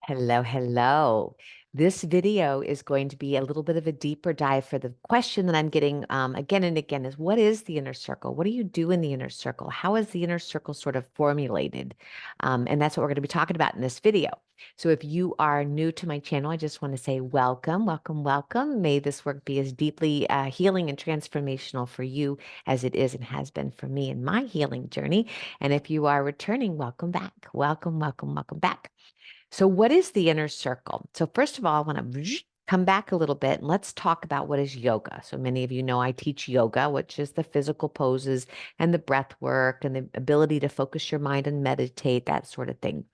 Hello, hello. This video is going to be a little bit of a deeper dive for the question that I'm getting again and again is what is the inner circle? What do you do in the inner circle? How is the inner circle sort of formulated? And that's what we're going to be talking about in this video. So if you are new to my channel, I just want to say welcome, welcome, welcome. May this work be as deeply healing and transformational for you as it is and has been for me in my healing journey. And if you are returning, welcome back. Welcome, welcome, welcome back. So, what is the inner circle? So, first of all, I want to come back a little bit and let's talk about what is yoga. So, many of you know I teach yoga, which is the physical poses and the breath work and the ability to focus your mind and meditate, that sort of thing.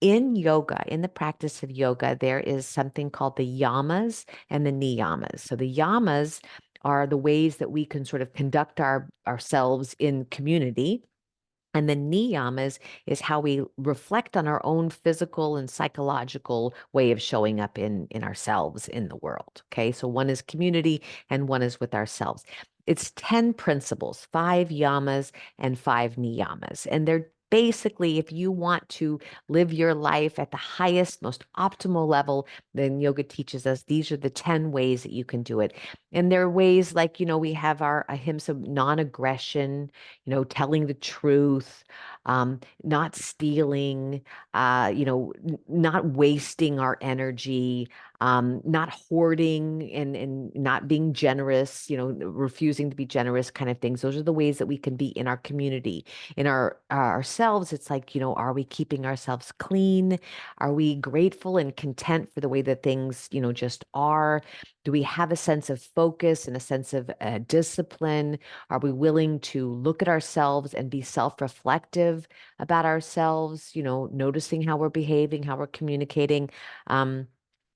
In yoga, in the practice of yoga, there is something called the yamas and the niyamas. So, the yamas are the ways that we can sort of conduct ourselves in community. And the niyamas is how we reflect on our own physical and psychological way of showing up in ourselves in the world. Okay. So one is community and one is with ourselves. It's 10 principles, 5 yamas and 5 niyamas. And they're basically, if you want to live your life at the highest, most optimal level, then yoga teaches us these are the 10 ways that you can do it. And there are ways like, we have our ahimsa non-aggression, telling the truth, not stealing, not wasting our energy, not hoarding and not being generous, refusing to be generous kind of things. Those are the ways that we can be in our community. In ourselves, it's like, are we keeping ourselves clean? Are we grateful and content for the way that things, just are? Do we have a sense of focus and a sense of discipline? Are we willing to look at ourselves and be self-reflective about ourselves, noticing how we're behaving, how we're communicating?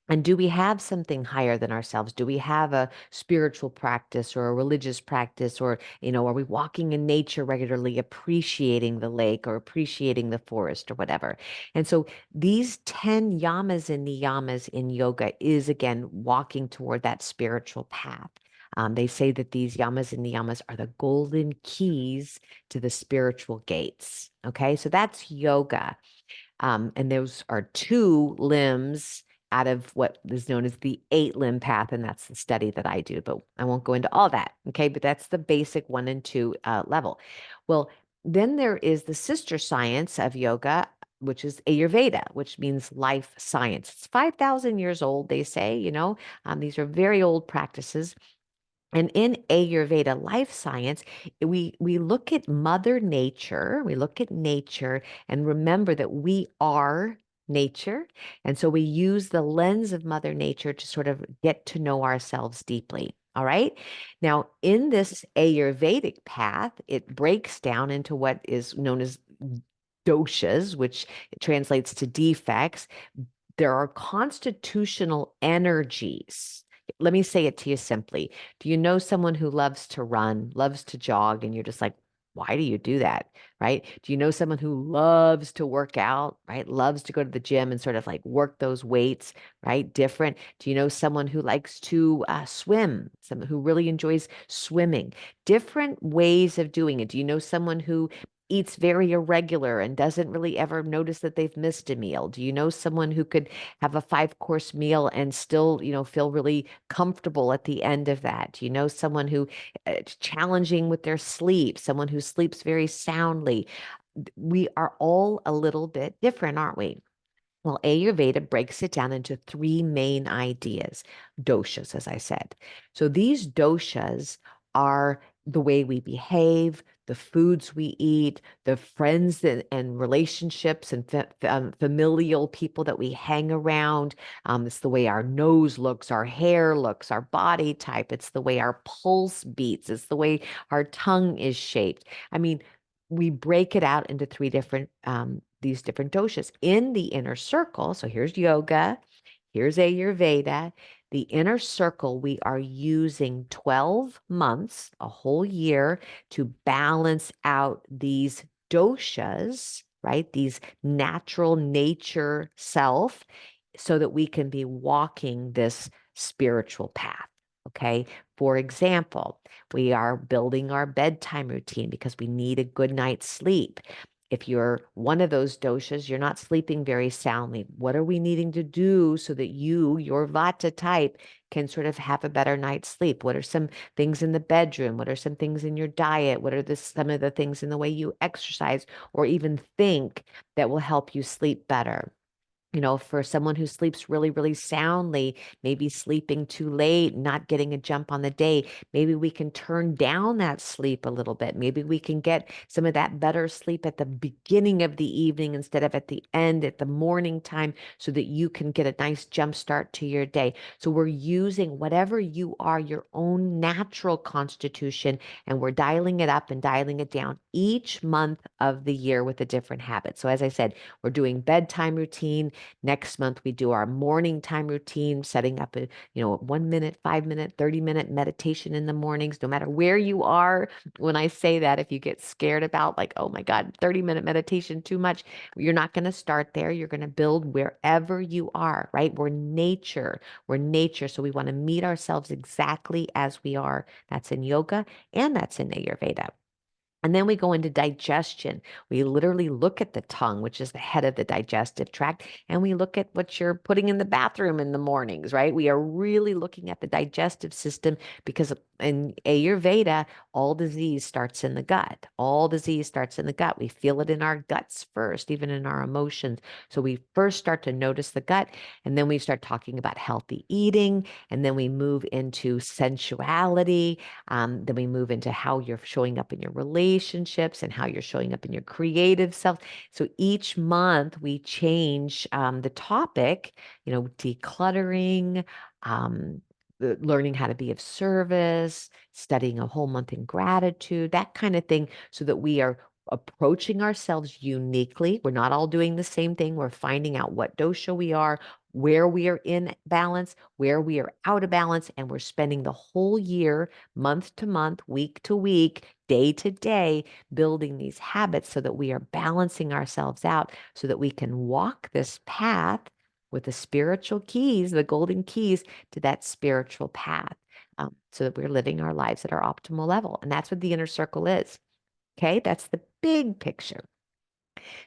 And do we have something higher than ourselves? Do we have a spiritual practice or a religious practice? Or, are we walking in nature regularly, appreciating the lake or appreciating the forest or whatever? And so these 10 yamas and niyamas in yoga is, again, walking toward that spiritual path. They say that these yamas and niyamas are the golden keys to the spiritual gates. Okay, so that's yoga. And those are 2 limbs out of what is known as the 8 limb path. And that's the study that I do, but I won't go into all that. Okay. But that's the basic 1 and 2 level. Well, then there is the sister science of yoga, which is Ayurveda, which means life science. It's 5,000 years old, they say, these are very old practices. And in Ayurveda life science, we look at Mother Nature, we look at nature and remember that we are nature. And so we use the lens of Mother Nature to sort of get to know ourselves deeply. All right. Now, in this Ayurvedic path, it breaks down into what is known as doshas, which translates to defects. There are constitutional energies. Let me say it to you simply. Do you know someone who loves to run, loves to jog, and you're just like, why do you do that? Right? Do you know someone who loves to work out, right? Loves to go to the gym and sort of like work those weights, right? Different. Do you know someone who likes to swim, someone who really enjoys swimming? Different ways of doing it. Do you know someone who eats very irregular and doesn't really ever notice that they've missed a meal? Do you know someone who could have a 5 course meal and still, feel really comfortable at the end of that? Do you know someone who challenging with their sleep, someone who sleeps very soundly? We are all a little bit different, aren't we? Well, Ayurveda breaks it down into 3 main ideas, doshas, as I said. So these doshas are the way we behave, the foods we eat, the friends and relationships and familial people that we hang around. It's the way our nose looks, our hair looks, our body type. It's the way our pulse beats. It's the way our tongue is shaped. I mean, we break it out into 3 different these different doshas in the inner circle. So here's yoga, here's Ayurveda. The inner circle, we are using 12 months, a whole year, to balance out these doshas, right? These natural nature self, so that we can be walking this spiritual path. Okay. For example, we are building our bedtime routine because we need a good night's sleep. If you're one of those doshas, you're not sleeping very soundly. What are we needing to do so that your Vata type, can sort of have a better night's sleep? What are some things in the bedroom? What are some things in your diet? What are some of the things in the way you exercise or even think that will help you sleep better? For someone who sleeps really, really soundly, maybe sleeping too late, not getting a jump on the day, maybe we can turn down that sleep a little bit. Maybe we can get some of that better sleep at the beginning of the evening instead of at the end, at the morning time, so that you can get a nice jump start to your day. So we're using whatever you are, your own natural constitution, and we're dialing it up and dialing it down each month of the year with a different habit. So as I said, we're doing bedtime routine. Next month, we do our morning time routine, setting up a, 1 minute, 5 minute, 30-minute meditation in the mornings, no matter where you are. When I say that, if you get scared about like, oh my God, 30-minute meditation, too much, you're not going to start there. You're going to build wherever you are, right? We're nature. We're nature. So we want to meet ourselves exactly as we are. That's in yoga and that's in Ayurveda. And then we go into digestion. We literally look at the tongue, which is the head of the digestive tract, and we look at what you're putting in the bathroom in the mornings, right? We are really looking at the digestive system because in Ayurveda, all disease starts in the gut. All disease starts in the gut. We feel it in our guts first, even in our emotions. So we first start to notice the gut, and then we start talking about healthy eating, and then we move into sensuality. Then we move into how you're showing up in your relationships and how you're showing up in your creative self. So each month we change the topic, decluttering, learning how to be of service, studying a whole month in gratitude, that kind of thing, so that we are approaching ourselves uniquely. We're not all doing the same thing. We're finding out what dosha we are, where we are in balance, where we are out of balance, and we're spending the whole year, month to month, week to week, day to day, building these habits so that we are balancing ourselves out so that we can walk this path with the spiritual keys, the golden keys to that spiritual path, so that we're living our lives at our optimal level. And that's what the inner circle is. Okay, that's the big picture.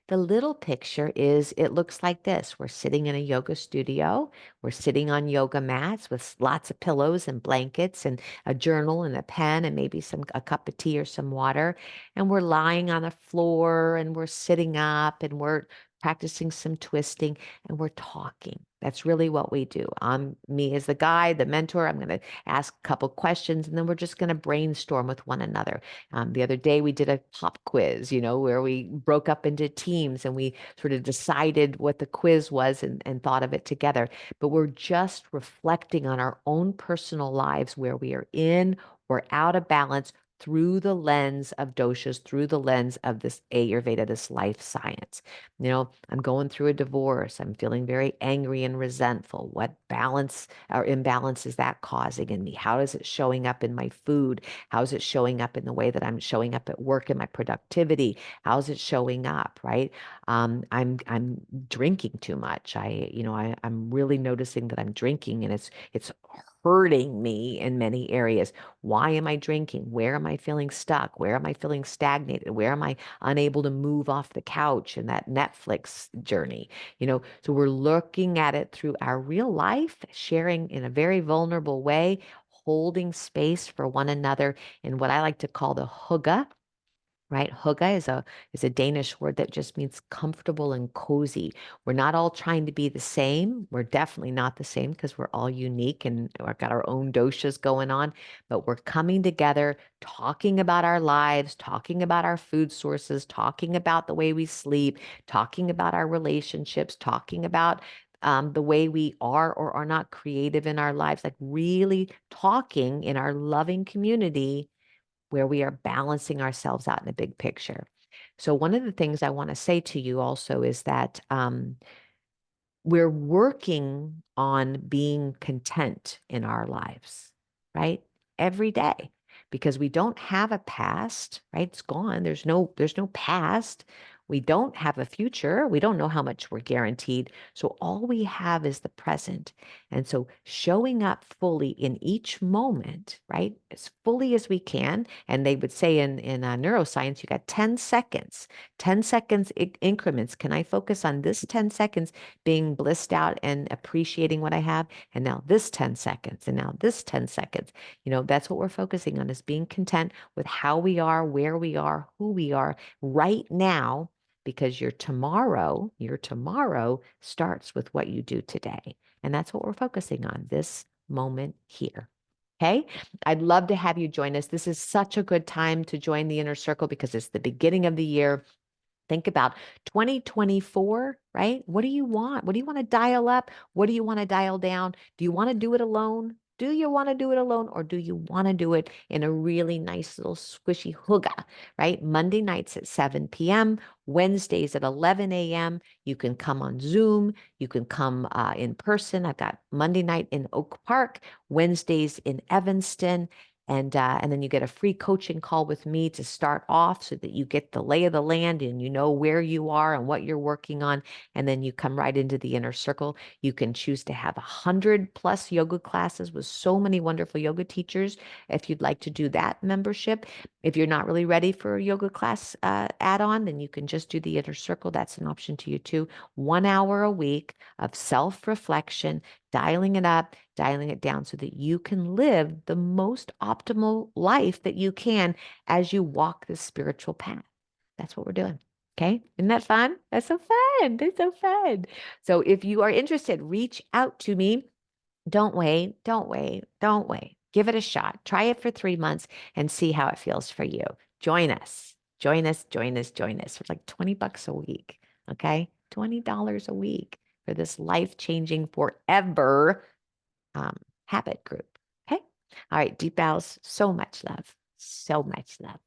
The little picture is it looks like this. We're sitting in a yoga studio. We're sitting on yoga mats with lots of pillows and blankets and a journal and a pen and maybe a cup of tea or some water. And we're lying on the floor and we're sitting up and we're practicing some twisting and we're talking. That's really what we do. I'm me as the guide, the mentor. I'm going to ask a couple questions and then we're just going to brainstorm with one another. The other day we did a pop quiz, where we broke up into teams and we sort of decided what the quiz was and thought of it together. But we're just reflecting on our own personal lives where we are in or out of balance through the lens of doshas, through the lens of this Ayurveda, this life science. I'm going through a divorce. I'm feeling very angry and resentful. What balance or imbalance is that causing in me? How is it showing up in my food? How is it showing up in the way that I'm showing up at work in my productivity? How is it showing up, right? I'm drinking too much. I'm really noticing that I'm drinking and it's hurting me in many areas. Why am I drinking? Where am I feeling stuck? Where am I feeling stagnated? Where am I unable to move off the couch in that Netflix journey? So we're looking at it through our real life, sharing in a very vulnerable way, holding space for one another in what I like to call the hygge, right? Hygge is a Danish word that just means comfortable and cozy. We're not all trying to be the same. We're definitely not the same because we're all unique and we've got our own doshas going on, but we're coming together, talking about our lives, talking about our food sources, talking about the way we sleep, talking about our relationships, talking about the way we are or are not creative in our lives, like really talking in our loving community where we are balancing ourselves out in a big picture. So one of the things I want to say to you also is that we're working on being content in our lives, right? Every day, because we don't have a past, right? It's gone. There's no past. We don't have a future. We don't know how much we're guaranteed. So all we have is the present. And so showing up fully in each moment, right, as fully as we can. And they would say in neuroscience, you got 10 seconds, 10 seconds increments. Can I focus on this 10 seconds being blissed out and appreciating what I have? And now this 10 seconds, and now this 10 seconds. That's what we're focusing on, is being content with how we are, where we are, who we are right now, because your tomorrow starts with what you do today. And that's what we're focusing on, this moment here. Okay. I'd love to have you join us. This is such a good time to join the inner circle because it's the beginning of the year. Think about 2024, right? What do you want? What do you want to dial up? What do you want to dial down? Do you want to do it alone? Do you want to do it alone, or do you want to do it in a really nice little squishy hygge, right? Monday nights at 7 p.m., Wednesdays at 11 a.m. You can come on Zoom. You can come in person. I've got Monday night in Oak Park, Wednesdays in Evanston. And then you get a free coaching call with me to start off so that you get the lay of the land and you know where you are and what you're working on. And then you come right into the inner circle. You can choose to have 100+ yoga classes with so many wonderful yoga teachers if you'd like to do that membership. If you're not really ready for a yoga class add-on, then you can just do the inner circle. That's an option to you too. 1 hour a week of self-reflection, dialing it up, dialing it down so that you can live the most optimal life that you can as you walk this spiritual path. That's what we're doing. Okay. Isn't that fun? That's so fun. That's so fun. So if you are interested, reach out to me. Don't wait. Don't wait. Don't wait. Give it a shot. Try it for 3 months and see how it feels for you. Join us. Join us. Join us. Join us. For like $20 a week. Okay. $20 a week for this life-changing forever habit group. Okay. All right. Deep bows. So much love. So much love.